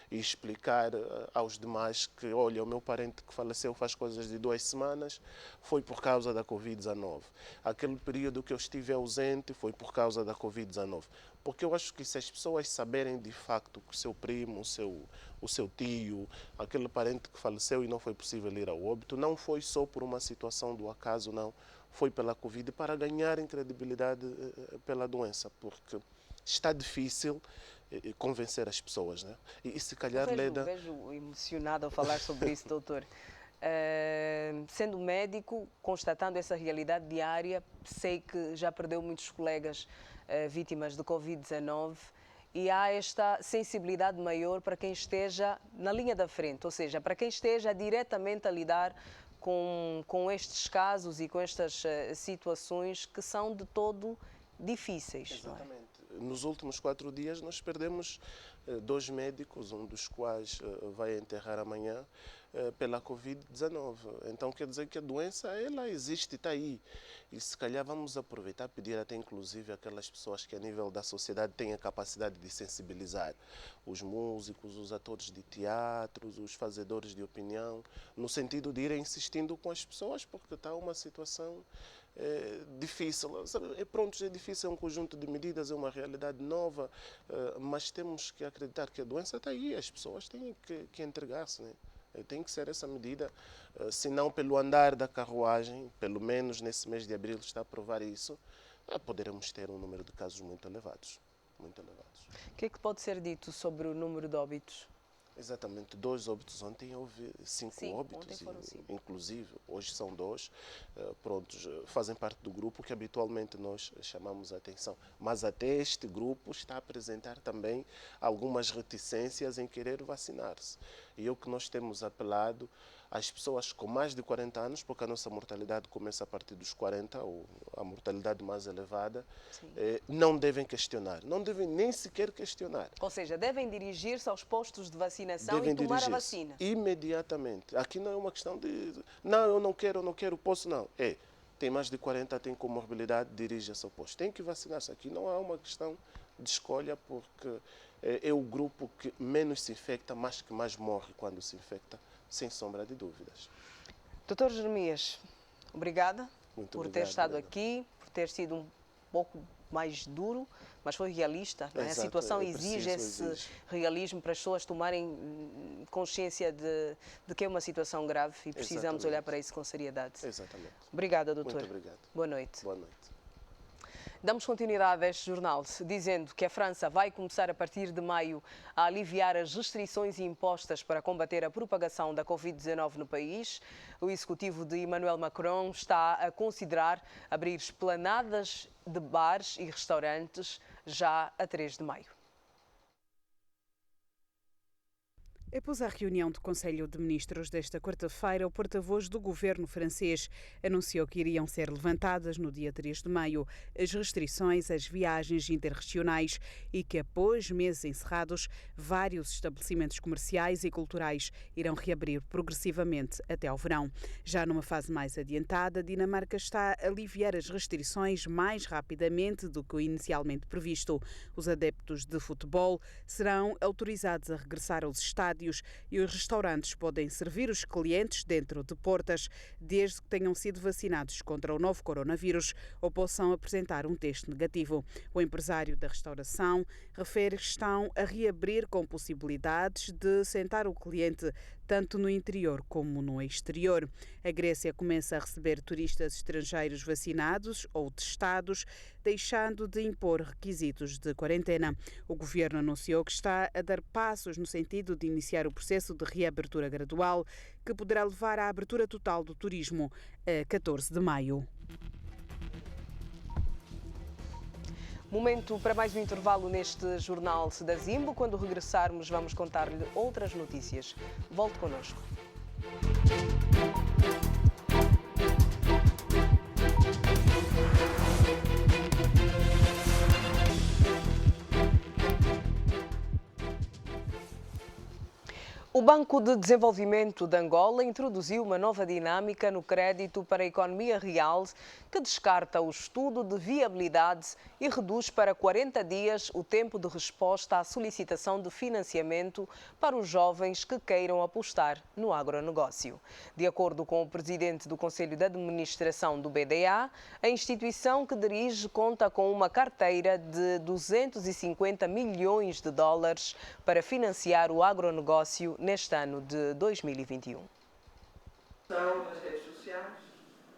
e explicar aos demais que, olha, o meu parente que faleceu faz coisas de 2 semanas, foi por causa da Covid-19. Aquele aquele período que eu estive ausente foi por causa da Covid-19. Porque eu acho que se as pessoas saberem de facto que o seu primo, o seu tio, aquele parente que faleceu e não foi possível ir ao óbito, não foi só por uma situação do acaso, não, foi pela Covid, para ganharem credibilidade pela doença, porque está difícil convencer as pessoas, né? E se calhar Vejo emocionado ao falar sobre isso, doutor. Sendo médico, constatando essa realidade diária, sei que já perdeu muitos colegas vítimas de Covid-19 e há esta sensibilidade maior para quem esteja na linha da frente, ou seja, para quem esteja diretamente a lidar com estes casos e com estas situações que são de todo difíceis. Exatamente. Nos últimos 4 dias nós perdemos 2 médicos, um dos quais vai enterrar amanhã pela Covid-19. Então quer dizer que a doença ela existe, está aí. E se calhar vamos aproveitar, pedir até inclusive aquelas pessoas que a nível da sociedade têm a capacidade de sensibilizar. Os músicos, os atores de teatros, os fazedores de opinião, no sentido de irem insistindo com as pessoas, porque está uma situação difícil. Pronto, é difícil, é um conjunto de medidas, é uma realidade nova, mas temos que acreditar que a doença está aí, as pessoas têm que entregar-se, né? Tem que ser essa medida, se não pelo andar da carruagem, pelo menos nesse mês de abril está a provar isso, poderemos ter um número de casos muito elevados. Muito elevados. O que é que pode ser dito sobre o número de óbitos? Exatamente, 2 óbitos. Ontem houve 5 óbitos, inclusive, hoje são 2. Prontos, fazem parte do grupo que habitualmente nós chamamos a atenção. Mas até este grupo está a apresentar também algumas reticências em querer vacinar-se. E é o que nós temos apelado às pessoas com mais de 40 anos, porque a nossa mortalidade começa a partir dos 40, ou a mortalidade mais elevada, não devem questionar, não devem nem sequer questionar. Ou seja, devem dirigir-se aos postos de vacinação e tomar a vacina. Imediatamente. Aqui não é uma questão de, não, eu não quero, posso não. Tem mais de 40, tem comorbilidade, dirija-se ao posto. Tem que vacinar-se. Aqui não há uma questão de escolha, porque é o grupo que menos se infecta, mas que mais morre quando se infecta, sem sombra de dúvidas. Doutor Jeremias, obrigada por ter estado aqui, por ter sido um pouco mais duro, mas foi realista. Não é? A situação exige esse realismo para as pessoas tomarem consciência de que é uma situação grave e precisamos olhar para isso com seriedade. Exatamente. Obrigada, doutor. Muito obrigado. Boa noite. Boa noite. Damos continuidade a este jornal, dizendo que a França vai começar a partir de maio a aliviar as restrições impostas para combater a propagação da Covid-19 no país. O executivo de Emmanuel Macron está a considerar abrir esplanadas de bares e restaurantes já a 3 de maio. Após a reunião do Conselho de Ministros desta quarta-feira, o porta-voz do governo francês anunciou que iriam ser levantadas no dia 3 de maio as restrições às viagens interregionais e que, após meses encerrados, vários estabelecimentos comerciais e culturais irão reabrir progressivamente até ao verão. Já numa fase mais adiantada, a Dinamarca está a aliviar as restrições mais rapidamente do que o inicialmente previsto. Os adeptos de futebol serão autorizados a regressar aos estádios e os restaurantes podem servir os clientes dentro de portas, desde que tenham sido vacinados contra o novo coronavírus ou possam apresentar um teste negativo. O empresário da restauração refere que estão a reabrir com possibilidades de sentar o cliente tanto no interior como no exterior. A Grécia começa a receber turistas estrangeiros vacinados ou testados, deixando de impor requisitos de quarentena. O governo anunciou que está a dar passos no sentido de iniciar o processo de reabertura gradual, que poderá levar à abertura total do turismo a 14 de maio. Momento para mais um intervalo neste Jornal da Zimbo. Quando regressarmos, vamos contar-lhe outras notícias. Volte connosco. O Banco de Desenvolvimento de Angola introduziu uma nova dinâmica no crédito para a economia real que descarta o estudo de viabilidade e reduz para 40 dias o tempo de resposta à solicitação de financiamento para os jovens que queiram apostar no agronegócio. De acordo com o presidente do Conselho de Administração do BDA, a instituição que dirige conta com uma carteira de 250 milhões de dólares para financiar o agronegócio neste ano de 2021.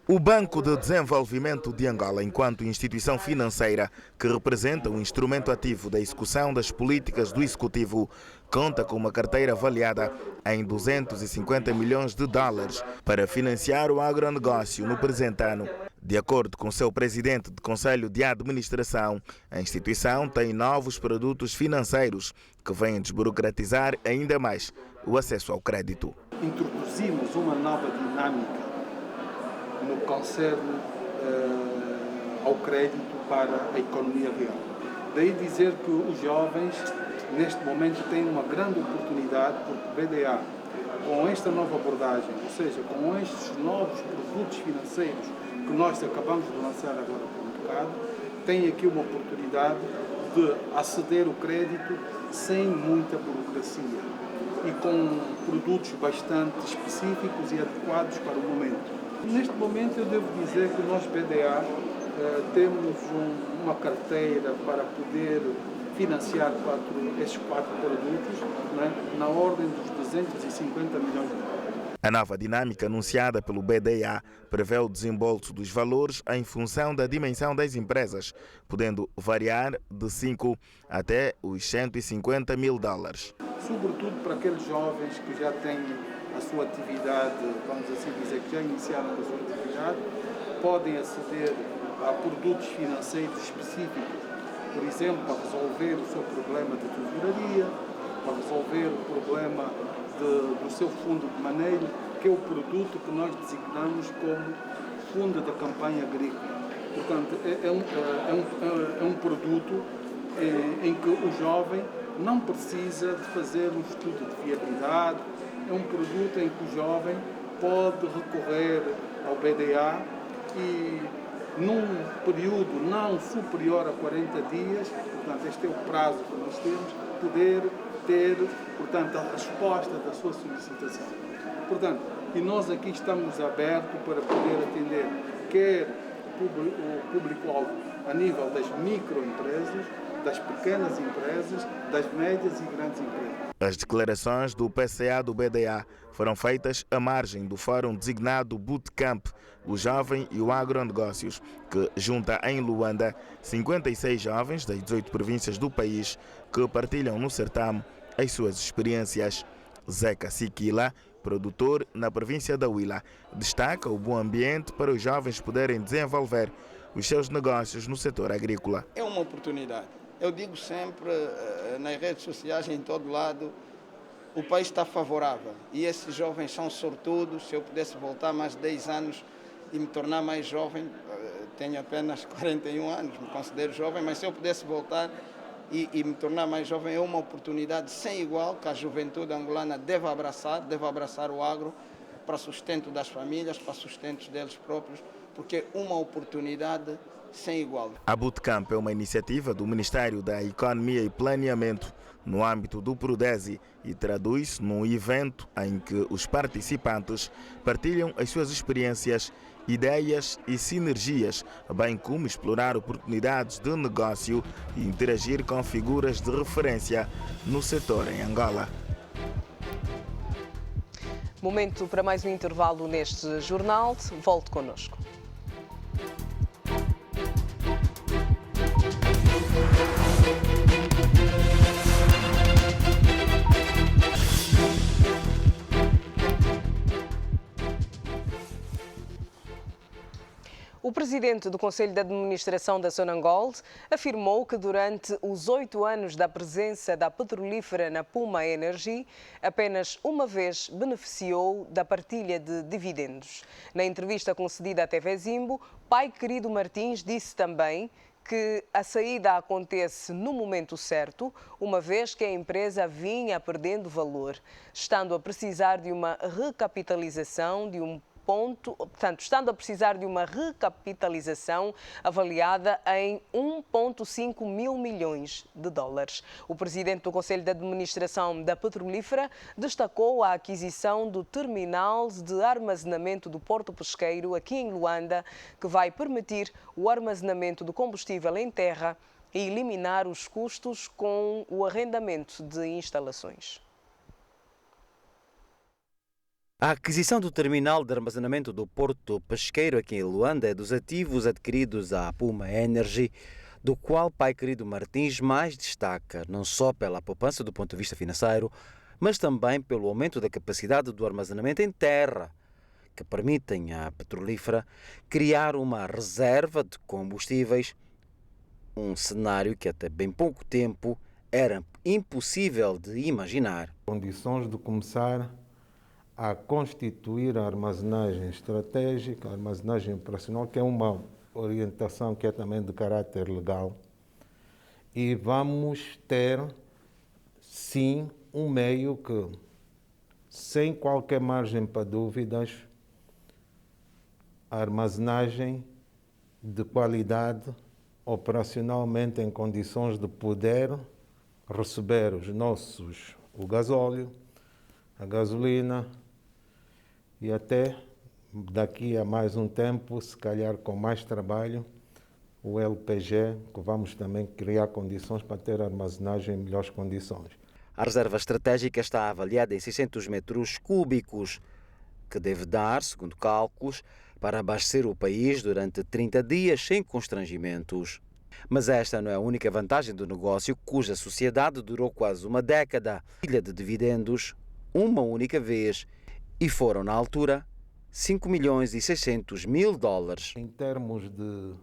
O Banco de Desenvolvimento de Angola, enquanto instituição financeira que representa um instrumento ativo da execução das políticas do Executivo, conta com uma carteira avaliada em 250 milhões de dólares para financiar o agronegócio no presente ano. De acordo com seu presidente de Conselho de Administração, a instituição tem novos produtos financeiros que vêm desburocratizar ainda mais o acesso ao crédito. Introduzimos uma nova dinâmica no que concerne ao crédito para a economia real. Daí dizer que os jovens, neste momento, têm uma grande oportunidade, porque o BDA, com esta nova abordagem, ou seja, com estes novos produtos financeiros que nós acabamos de lançar agora para o mercado, tem aqui uma oportunidade de aceder ao crédito sem muita burocracia e com produtos bastante específicos e adequados para o momento. Neste momento eu devo dizer que nós BDA temos uma carteira para poder financiar estes quatro produtos, né, na ordem dos 250 milhões de dólares. A nova dinâmica anunciada pelo BDA prevê o desembolso dos valores em função da dimensão das empresas, podendo variar de 5 até os 150 mil dólares. Sobretudo para aqueles jovens que já têm a sua atividade, vamos assim dizer, que já iniciaram a sua atividade, podem aceder a produtos financeiros específicos, por exemplo, para resolver o seu problema de tesouraria, para resolver o problema do seu fundo de manejo, que é o produto que nós designamos como fundo da campanha agrícola. Portanto, é um produto em que o jovem não precisa de fazer um estudo de viabilidade, é um produto em que o jovem pode recorrer ao BDA e, num período não superior a 40 dias, portanto, este é o prazo que nós temos, poder ter, portanto, a resposta da sua solicitação. Portanto, e nós aqui estamos abertos para poder atender quer o público-alvo a nível das microempresas, das pequenas empresas, das médias e grandes empresas. As declarações do PCA do BDA foram feitas à margem do fórum designado Bootcamp, o Jovem e o Agronegócios, que junta em Luanda 56 jovens das 18 províncias do país que partilham no certame as suas experiências. Zeca Siquila, produtor na província da Huila, destaca o bom ambiente para os jovens poderem desenvolver os seus negócios no setor agrícola. É uma oportunidade. Eu digo sempre, nas redes sociais, em todo lado, o país está favorável e esses jovens são sortudos. Se eu pudesse voltar mais 10 anos e me tornar mais jovem, tenho apenas 41 anos, me considero jovem, mas se eu pudesse voltar e me tornar mais jovem, é uma oportunidade sem igual que a juventude angolana deve abraçar o agro para sustento das famílias, para sustento deles próprios, porque é uma oportunidade sem igual. A Bootcamp é uma iniciativa do Ministério da Economia e Planeamento no âmbito do Prodesi e traduz-se num evento em que os participantes partilham as suas experiências, ideias e sinergias, bem como explorar oportunidades de negócio e interagir com figuras de referência no setor em Angola. Momento para mais um intervalo neste jornal. Volte connosco. O presidente do Conselho de Administração da Sonangol afirmou que durante os 8 anos da presença da petrolífera na Puma Energy, apenas uma vez beneficiou da partilha de dividendos. Na entrevista concedida à TV Zimbo, Pai Querido Martins disse também que a saída acontece no momento certo, uma vez que a empresa vinha perdendo valor, estando a precisar de uma recapitalização avaliada em 1,5 mil milhões de dólares. O presidente do Conselho de Administração da Petrolífera destacou a aquisição do terminal de armazenamento do Porto Pesqueiro, aqui em Luanda, que vai permitir o armazenamento do combustível em terra e eliminar os custos com o arrendamento de instalações. A aquisição do terminal de armazenamento do Porto Pesqueiro aqui em Luanda é dos ativos adquiridos à Puma Energy, do qual Pai Querido Martins mais destaca, não só pela poupança do ponto de vista financeiro, mas também pelo aumento da capacidade do armazenamento em terra, que permitem à petrolífera criar uma reserva de combustíveis, um cenário que até bem pouco tempo era impossível de imaginar. Condições de começar a constituir a armazenagem estratégica, a armazenagem operacional, que é uma orientação que é também de caráter legal. E vamos ter, sim, um meio que, sem qualquer margem para dúvidas, a armazenagem de qualidade, operacionalmente em condições de poder receber o gasóleo, a gasolina, e até daqui a mais um tempo, se calhar com mais trabalho, o LPG, que vamos também criar condições para ter armazenagem em melhores condições. A reserva estratégica está avaliada em 600 metros cúbicos, que deve dar, segundo cálculos, para abastecer o país durante 30 dias sem constrangimentos. Mas esta não é a única vantagem do negócio, cuja sociedade durou quase uma década. Ilha de dividendos, uma única vez, e foram, na altura, 5 milhões e 600 mil dólares. Em termos de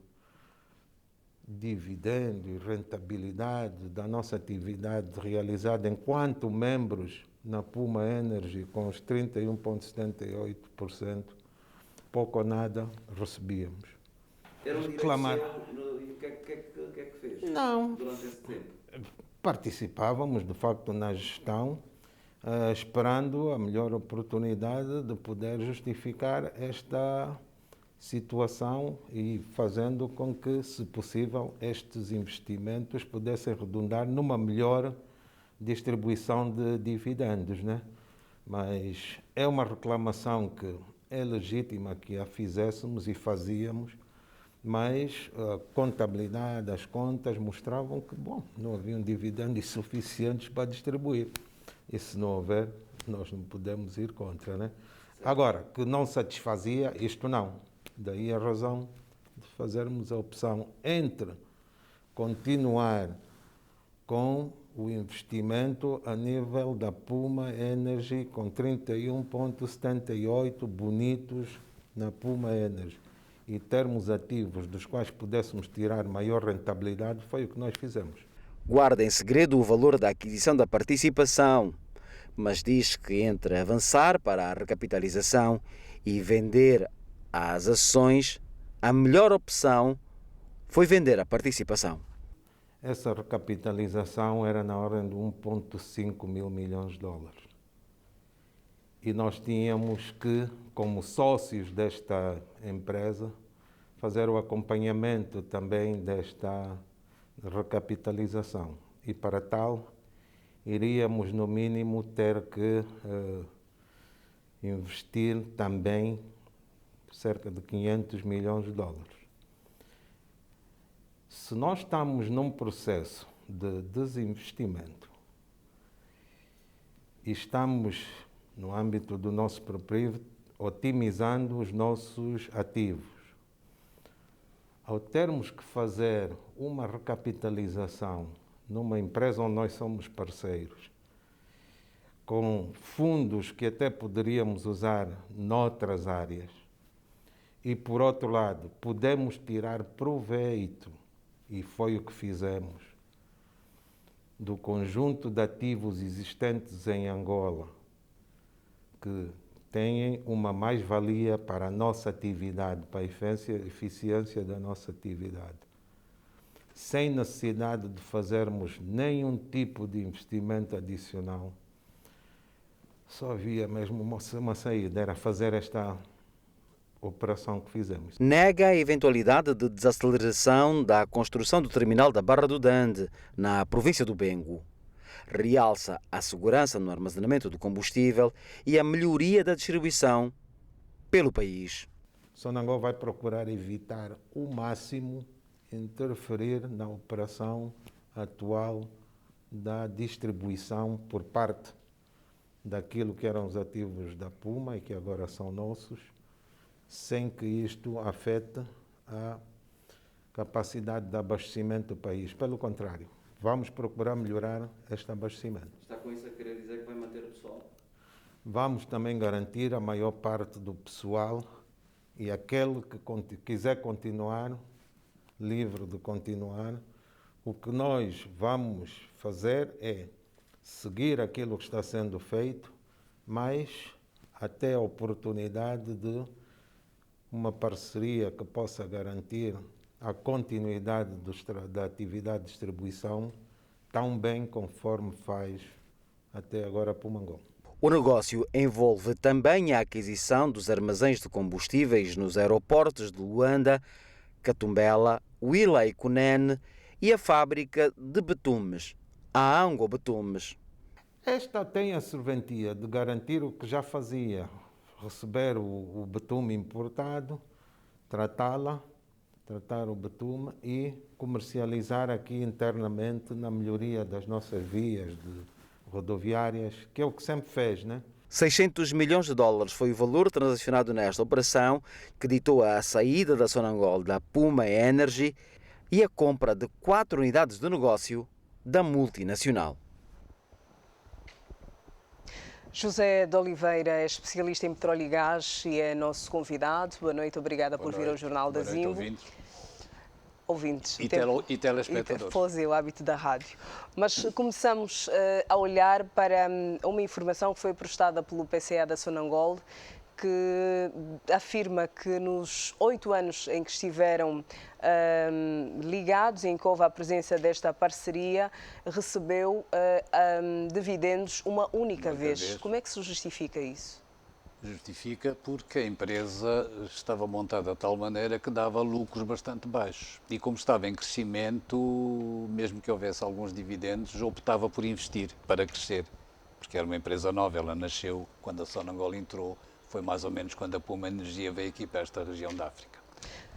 dividendo e rentabilidade da nossa atividade realizada enquanto membros na Puma Energy, com os 31,78%, pouco ou nada recebíamos. Era um Reclamar. E o que é que fez Não. durante esse tempo? Participávamos, de facto, na gestão, esperando a melhor oportunidade de poder justificar esta situação e fazendo com que, se possível, estes investimentos pudessem redundar numa melhor distribuição de dividendos, né? Mas é uma reclamação que é legítima que a fizéssemos e fazíamos, mas a contabilidade, as contas mostravam que, não haviam dividendos suficientes para distribuir. E se não houver, nós não podemos ir contra, né? Agora, que não satisfazia, isto não. Daí a razão de fazermos a opção entre continuar com o investimento a nível da Puma Energy, com 31,78 bonitos na Puma Energy, e termos ativos dos quais pudéssemos tirar maior rentabilidade, foi o que nós fizemos. Guarda em segredo o valor da aquisição da participação, mas diz que entre avançar para a recapitalização e vender as ações, a melhor opção foi vender a participação. Essa recapitalização era na ordem de 1,5 mil milhões de dólares. E nós tínhamos que, como sócios desta empresa, fazer o acompanhamento também desta recapitalização. E para tal, iríamos no mínimo ter que investir também cerca de 500 milhões de dólares. Se nós estamos num processo de desinvestimento e estamos, no âmbito do nosso próprio, otimizando os nossos ativos, ao termos que fazer uma recapitalização numa empresa onde nós somos parceiros, com fundos que até poderíamos usar noutras áreas, e por outro lado, podemos tirar proveito, e foi o que fizemos, do conjunto de ativos existentes em Angola, que têm uma mais-valia para a nossa atividade, para a eficiência da nossa atividade. sem necessidade de fazermos nenhum tipo de investimento adicional. Só havia mesmo uma saída, era fazer esta operação que fizemos. Nega a eventualidade de desaceleração da construção do terminal da Barra do Dande, na província do Bengo. Realça a segurança no armazenamento do combustível e a melhoria da distribuição pelo país. Sonangol vai procurar evitar o máximo interferir na operação atual da distribuição por parte daquilo que eram os ativos da Puma e que agora são nossos, sem que isto afete a capacidade de abastecimento do país. Pelo contrário, vamos procurar melhorar este abastecimento. Está com isso a querer dizer que vai manter o pessoal? Vamos também garantir a maior parte do pessoal e aquele que quiser continuar, livre de continuar. O que nós vamos fazer é seguir aquilo que está sendo feito, mas até a oportunidade de uma parceria que possa garantir a continuidade da atividade de distribuição tão bem conforme faz até agora a Pumangol. O negócio envolve também a aquisição dos armazéns de combustíveis nos aeroportos de Luanda, Catumbela, Huila e Cunene e a fábrica de betumes, a Ango Betumes. Esta tem a serventia de garantir o que já fazia, receber o betume importado, tratar o betume e comercializar aqui internamente na melhoria das nossas vias rodoviárias, que é o que sempre fez, né? 600 milhões de dólares foi o valor transacionado nesta operação, que ditou a saída da Sonangol da Puma Energy e a compra de 4 unidades de negócio da multinacional. José de Oliveira é especialista em petróleo e gás e é nosso convidado. Boa noite, obrigada por vir ao Jornal da Zimbo. Ouvintes e telespectadores. Pois é, o hábito da rádio. Mas começamos a olhar para uma informação que foi prestada pelo PCA da Sonangol, que afirma que nos 8 anos em que estiveram ligados, em que houve a presença desta parceria, recebeu dividendos uma única vez. Como é que se justifica isso? Justifica porque a empresa estava montada de tal maneira que dava lucros bastante baixos. E como estava em crescimento, mesmo que houvesse alguns dividendos, optava por investir para crescer. Porque era uma empresa nova, ela nasceu quando a Sonangol entrou, foi mais ou menos quando a Puma Energia veio aqui para esta região da África.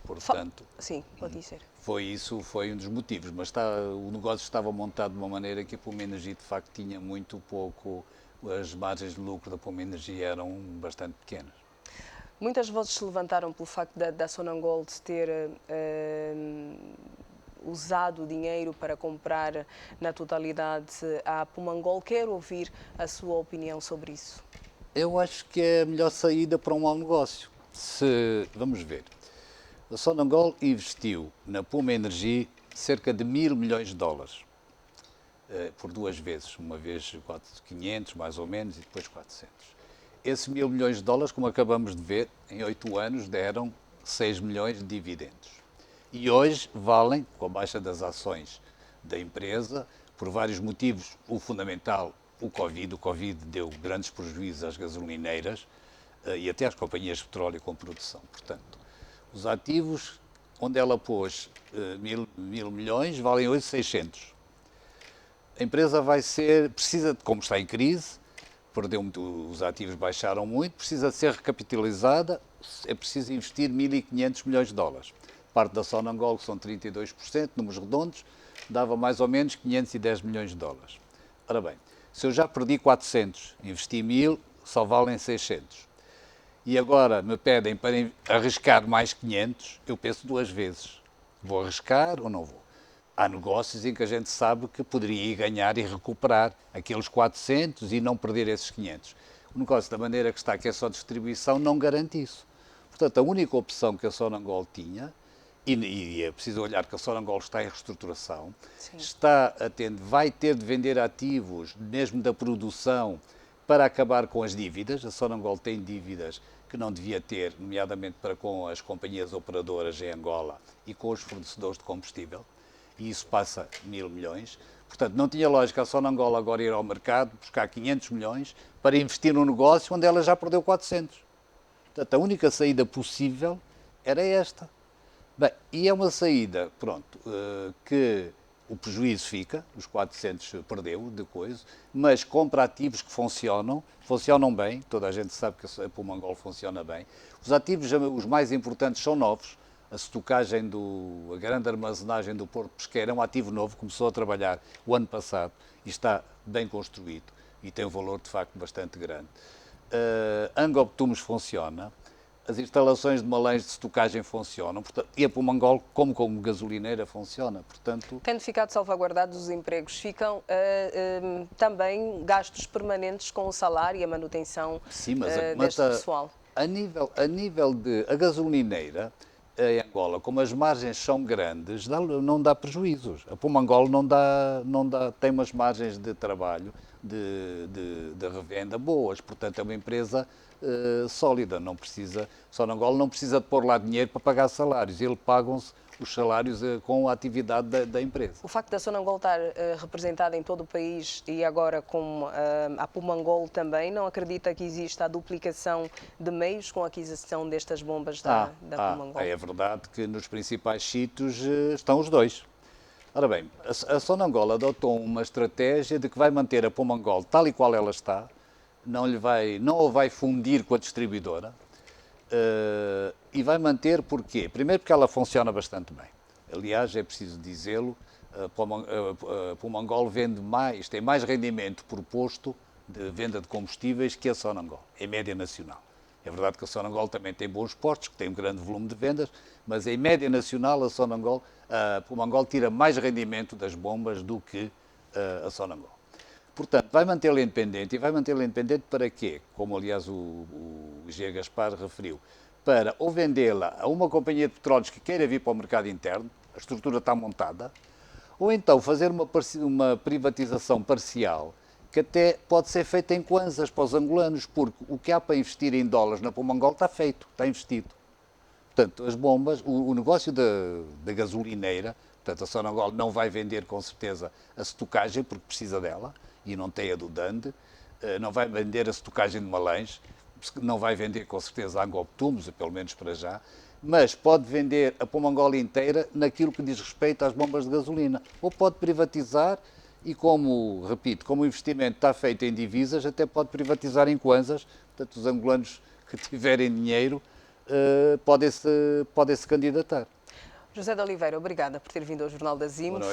Portanto, sim, pode dizer. Foi um dos motivos, mas o negócio estava montado de uma maneira que a Puma Energia de facto tinha muito pouco, as margens de lucro da Puma Energia eram bastante pequenas. Muitas vozes se levantaram pelo facto da Sonangol ter usado o dinheiro para comprar na totalidade a Pumangol. Quero ouvir a sua opinião sobre isso. Eu acho que é a melhor saída para um mau negócio. Vamos ver. A Sonangol investiu na Puma Energia cerca de 1.000 milhões de dólares, por 2 vezes, uma vez 500 mais ou menos e depois 400. Esses 1.000 milhões de dólares, como acabamos de ver, em 8 anos deram 6 milhões de dividendos. E hoje valem, com a baixa das ações da empresa, por vários motivos, o fundamental, o Covid deu grandes prejuízos às gasolineiras e até às companhias de petróleo com produção. Portanto, os ativos onde ela pôs 1.000 milhões valem hoje 600. A empresa precisa, como está em crise, perdeu muito, os ativos baixaram muito, precisa de ser recapitalizada, é preciso investir 1.500 milhões de dólares. Parte da Sonangol, que são 32%, números redondos, dava mais ou menos 510 milhões de dólares. Ora bem, se eu já perdi 400, investi 1.000, só valem 600. E agora me pedem para arriscar mais 500, eu penso 2 vezes. Vou arriscar ou não vou? Há negócios em que a gente sabe que poderia ir ganhar e recuperar aqueles 400 e não perder esses 500. O negócio da maneira que está, que é só distribuição, não garante isso. Portanto, a única opção que a Sonangol tinha, e é preciso olhar que a Sonangol está em reestruturação, vai ter de vender ativos, mesmo da produção, para acabar com as dívidas. A Sonangol tem dívidas que não devia ter, nomeadamente para com as companhias operadoras em Angola e com os fornecedores de combustível. e isso passa 1.000 milhões. Portanto, não tinha lógica a Sonangol agora ir ao mercado buscar 500 milhões para investir num negócio onde ela já perdeu 400. Portanto, a única saída possível era esta. Bem, e é uma saída, pronto, que o prejuízo fica, os 400 perdeu de coisa, mas compra ativos que funcionam bem, toda a gente sabe que a Pumangol funciona bem. Os ativos, os mais importantes, são novos. A estocagem, a grande armazenagem do Porto Pesqueiro é um ativo novo, começou a trabalhar o ano passado e está bem construído e tem um valor de facto bastante grande. Angop Tumes funciona, as instalações de Malães de estocagem funcionam, portanto, e a Pumangol, como gasolineira, funciona. Portanto, tendo ficado salvaguardados os empregos, ficam também gastos permanentes com o salário e a manutenção deste pessoal. A nível de a gasolineira, em Angola, como as margens são grandes, não dá prejuízos. A Pumangol tem umas margens de trabalho, de revenda boas, portanto é uma empresa sólida, Sonangol não precisa de pôr lá dinheiro para pagar salários, eles pagam-se os salários com a atividade da empresa. O facto da Sonangol estar representada em todo o país e agora com a Pumangol também, não acredita que exista a duplicação de meios com a aquisição destas bombas da Pumangol? É verdade que nos principais sítios estão os dois. Ora bem, a Sonangol adotou uma estratégia de que vai manter a Pumangol tal e qual ela está, não a vai fundir com a distribuidora, e vai manter porquê? Primeiro porque ela funciona bastante bem. Aliás, é preciso dizê-lo, a Pumangol tem mais rendimento por posto de venda de combustíveis que a Sonangol, em média nacional. É verdade que a Sonangol também tem bons postos, que tem um grande volume de vendas, mas em média nacional a Pumangol tira mais rendimento das bombas do que a Sonangol. Portanto, vai mantê-la independente. E vai mantê-la independente para quê? Como, aliás, o G. Gaspar referiu. Para ou vendê-la a uma companhia de petróleos que queira vir para o mercado interno, a estrutura está montada, ou então fazer uma privatização parcial, que até pode ser feita em kwanzas para os angolanos, porque o que há para investir em dólares na Pumangol está feito, está investido. Portanto, as bombas, o negócio da gasolineira, portanto, a Sonangol não vai vender com certeza a estocagem, porque precisa dela, e não tem a do Dande, não vai vender a estocagem de Malães, não vai vender com certeza a Angop Tumes, pelo menos para já, mas pode vender a Pumangol inteira naquilo que diz respeito às bombas de gasolina. Ou pode privatizar e, repito, como o investimento está feito em divisas, até pode privatizar em kwanzas, portanto os angolanos que tiverem dinheiro podem se candidatar. José de Oliveira, obrigada por ter vindo ao Jornal da Zimos,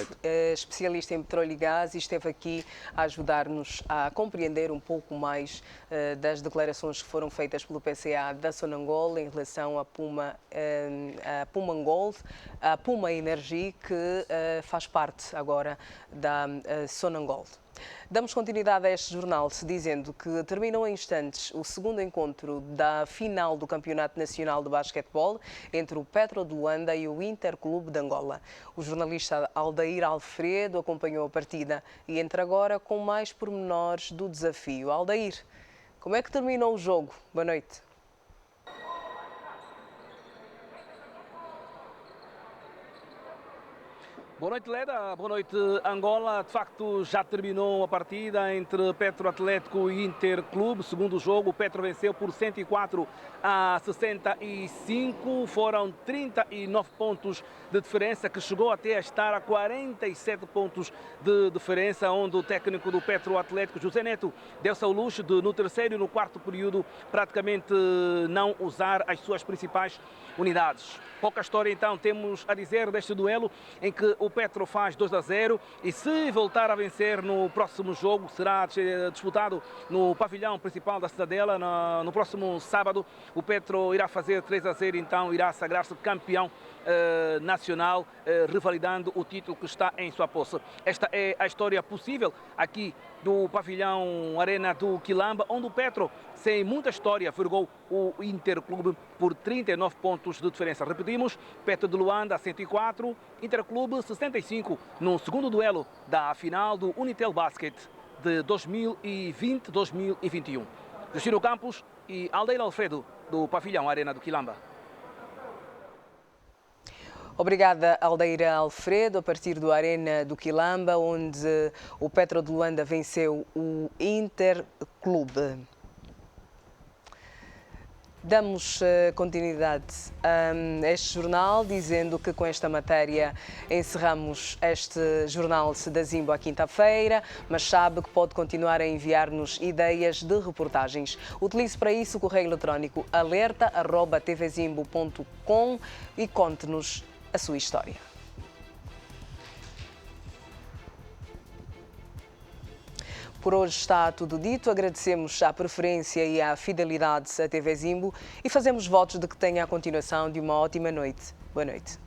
especialista em petróleo e gás, e esteve aqui a ajudar-nos a compreender um pouco mais das declarações que foram feitas pelo PCA da Sonangol em relação à Pumangol, a Puma Energy, que faz parte agora da Sonangol. Damos continuidade a este jornal dizendo que terminou em instantes o segundo encontro da final do Campeonato Nacional de Basquetebol entre o Petro de Luanda e o Interclube de Angola. O jornalista Aldair Alfredo acompanhou a partida e entra agora com mais pormenores do desafio. Aldair, como é que terminou o jogo? Boa noite. Boa noite, Leda. Boa noite, Angola. De facto, já terminou a partida entre Petro Atlético e Interclube. Segundo jogo, o Petro venceu por 104-65. Foram 39 pontos de diferença, que chegou até a estar a 47 pontos de diferença, onde o técnico do Petro Atlético, José Neto, deu-se ao luxo de, no terceiro e no quarto período, praticamente não usar as suas principais unidades. Pouca história, então, temos a dizer deste duelo, em que o Petro faz 2-0 e, se voltar a vencer no próximo jogo, será disputado no pavilhão principal da Cidadela no próximo sábado. O Petro irá fazer 3-0, então irá sagrar-se campeão nacional, revalidando o título que está em sua posse. Esta é a história possível aqui do pavilhão Arena do Quilamba, onde o Petro, sem muita história, vergou o Interclube por 39 pontos de diferença. Repetimos, Petro de Luanda 104, Interclube 65, no segundo duelo da final do Unitel Basket de 2020-2021. Justino Campos e Aldeir Alfredo, do pavilhão Arena do Quilamba. Obrigada, Aldeira Alfredo, a partir do Arena do Quilamba, onde o Petro de Luanda venceu o Interclube. Damos continuidade a este jornal, dizendo que com esta matéria encerramos este jornal da Zimbo à quinta-feira, mas sabe que pode continuar a enviar-nos ideias de reportagens. Utilize para isso o correio eletrónico alerta@tvzimbo.com e conte-nos a sua história. Por hoje está tudo dito. Agradecemos a preferência e a fidelidade à TV Zimbo e fazemos votos de que tenha a continuação de uma ótima noite. Boa noite.